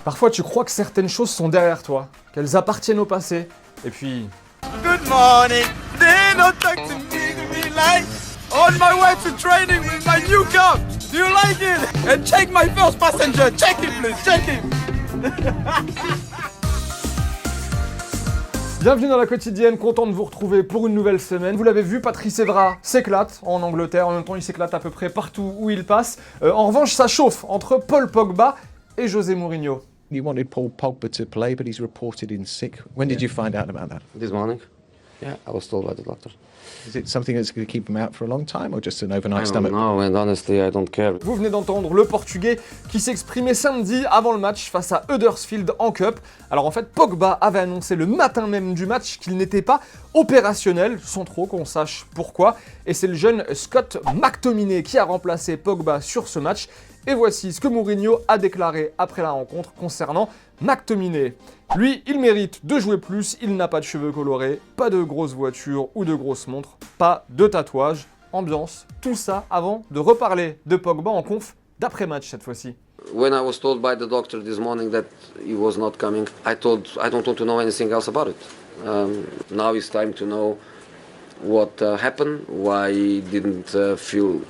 Parfois tu crois que certaines choses sont derrière toi, qu'elles appartiennent au passé, et puis... Good morning, they don't talk to me like on my way to training with my new car. Do you like it? And check my first passenger. Check it, please. Check it. Bienvenue dans la quotidienne, content de vous retrouver pour une nouvelle semaine. Vous l'avez vu, Patrice Evra s'éclate en Angleterre, en même temps il s'éclate à peu près partout où il passe. En revanche, ça chauffe entre Paul Pogba et José Mourinho. You wanted Paul Pogba to play, but he's reported in sick. When did you find out about that? This morning. Yeah, I was told by the doctor. Is it something that's going to keep him out for a long time, or just an I overnight don't stomach? know, and honestly, I don't care. Vous venez d'entendre le Portugais qui s'exprimait samedi avant le match face à Huddersfield en Cup. Alors en fait, Pogba avait annoncé le matin même du match qu'il n'était pas opérationnel, sans trop qu'on sache pourquoi. Et c'est le jeune Scott McTominay qui a remplacé Pogba sur ce match. Et voici ce que Mourinho a déclaré après la rencontre concernant McTominay. Lui, il mérite de jouer plus, il n'a pas de cheveux colorés, pas de grosses voitures ou de grosses montres, pas de tatouages, ambiance, tout ça avant de reparler de Pogba en conf d'après-match cette fois-ci. When I was told by the doctor this morning that he was not coming, I don't want to know anything else about it. Now it's time to know what happened, why he didn't feel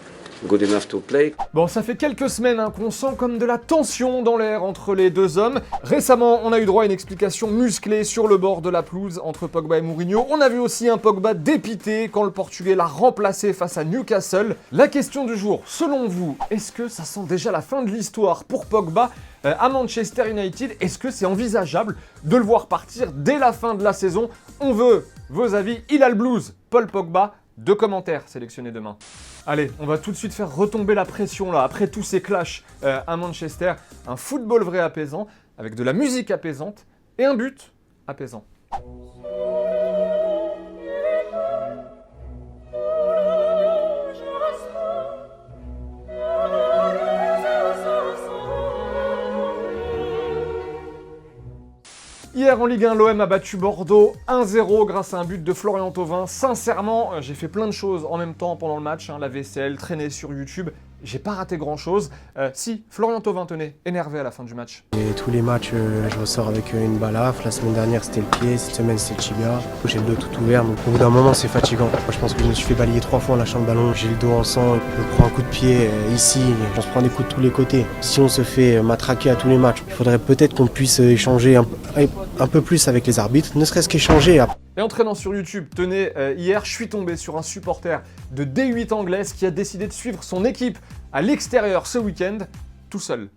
good enough to play. Bon, ça fait quelques semaines qu'on sent comme de la tension dans l'air entre les deux hommes. Récemment, on a eu droit à une explication musclée sur le bord de la pelouse entre Pogba et Mourinho. On a vu aussi un Pogba dépité quand le Portugais l'a remplacé face à Newcastle. La question du jour, selon vous, est-ce que ça sent déjà la fin de l'histoire pour Pogba à Manchester United? Est-ce que c'est envisageable de le voir partir dès la fin de la saison? On veut vos avis. Il a le blues, Paul Pogba. 2 commentaires sélectionnés demain. Allez, on va tout de suite faire retomber la pression là, après tous ces clashs à Manchester. Un football vrai apaisant, avec de la musique apaisante et un but apaisant. Hier en Ligue 1, l'OM a battu Bordeaux 1-0 grâce à un but de Florian Thauvin. Sincèrement, j'ai fait plein de choses en même temps pendant le match, la vaisselle, traîner sur YouTube. J'ai pas raté grand chose. Si, Florian Thauvin, tenez, énervé à la fin du match. Et tous les matchs, je ressors avec une balafre. La semaine dernière, c'était le pied. Cette semaine, c'était le tibia. J'ai le dos tout ouvert. Donc, au bout d'un moment, c'est fatigant. Moi, je pense que je me suis fait balayer 3 fois en lâchant le ballon. J'ai le dos en sang. Je prends un coup de pied ici. On se prend des coups de tous les côtés. Si on se fait matraquer à tous les matchs, il faudrait peut-être qu'on puisse échanger un peu plus avec les arbitres. Ne serait-ce qu'échanger. Et en traînant sur YouTube, tenez, hier, je suis tombé sur un supporter de D8 anglaise qui a décidé de suivre son équipe à l'extérieur ce week-end, tout seul.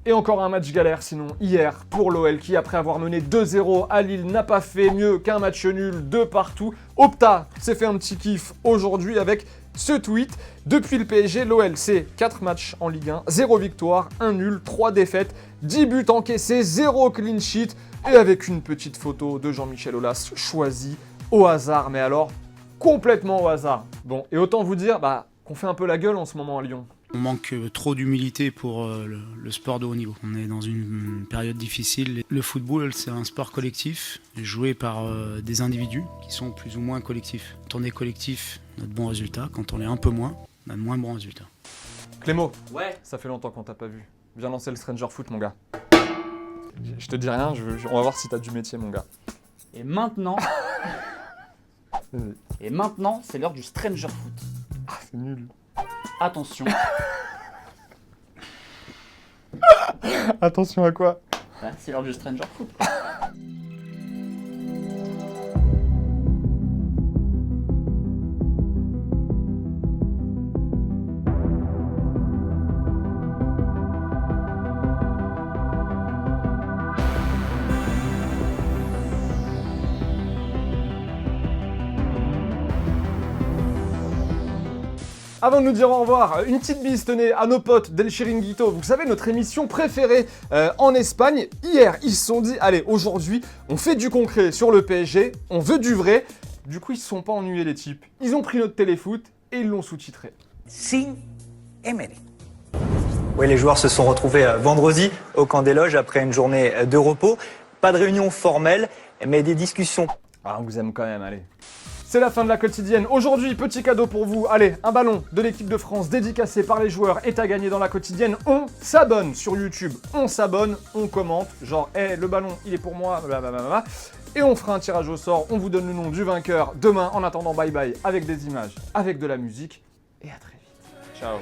Et encore un match galère sinon hier pour l'OL qui, après avoir mené 2-0 à Lille, n'a pas fait mieux qu'un match nul de partout. Opta s'est fait un petit kiff aujourd'hui avec ce tweet. Depuis le PSG, l'OL c'est 4 matchs en Ligue 1, 0 victoire, 1 nul, 3 défaites, 10 buts encaissés, 0 clean sheet et avec une petite photo de Jean-Michel Aulas choisie au hasard, mais alors complètement au hasard. Bon, et autant vous dire qu'on fait un peu la gueule en ce moment à Lyon. On manque trop d'humilité pour le sport de haut niveau. On est dans une période difficile. Le football, c'est un sport collectif, joué par des individus qui sont plus ou moins collectifs. Quand on est collectif, on a de bons résultats. Quand on est un peu moins, on a de moins bons résultats. Clément, ouais. Ça fait longtemps qu'on t'a pas vu. Viens lancer le Stranger Foot, mon gars. Je te dis rien, on va voir si t'as du métier, mon gars. Et maintenant... c'est l'heure du Stranger Foot. Ah, c'est nul. Attention. Attention à quoi? C'est l'heure du Stranger Foot. Avant de nous dire au revoir, une petite bise, tenez, à nos potes d'El Chiringuito. Vous savez, notre émission préférée en Espagne. Hier, ils se sont dit, allez, aujourd'hui, on fait du concret sur le PSG, on veut du vrai. Du coup, ils se sont pas ennuyés, les types. Ils ont pris notre téléfoot et ils l'ont sous-titré. Sin Emery. Oui, les joueurs se sont retrouvés vendredi au camp des loges après une journée de repos. Pas de réunion formelle, mais des discussions. Ah, on vous aime quand même, allez. C'est la fin de la quotidienne. Aujourd'hui, petit cadeau pour vous. Allez, un ballon de l'équipe de France dédicacé par les joueurs est à gagner dans la quotidienne. On s'abonne sur YouTube. On s'abonne, on commente. Genre, hey, le ballon, il est pour moi. Blablabla. Et on fera un tirage au sort. On vous donne le nom du vainqueur demain. En attendant, bye bye, avec des images, avec de la musique. Et à très vite. Ciao.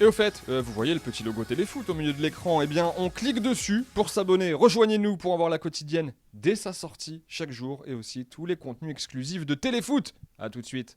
Et au fait, vous voyez le petit logo Téléfoot au milieu de l'écran, eh bien on clique dessus pour s'abonner. Rejoignez-nous pour avoir la quotidienne dès sa sortie chaque jour et aussi tous les contenus exclusifs de Téléfoot. A tout de suite.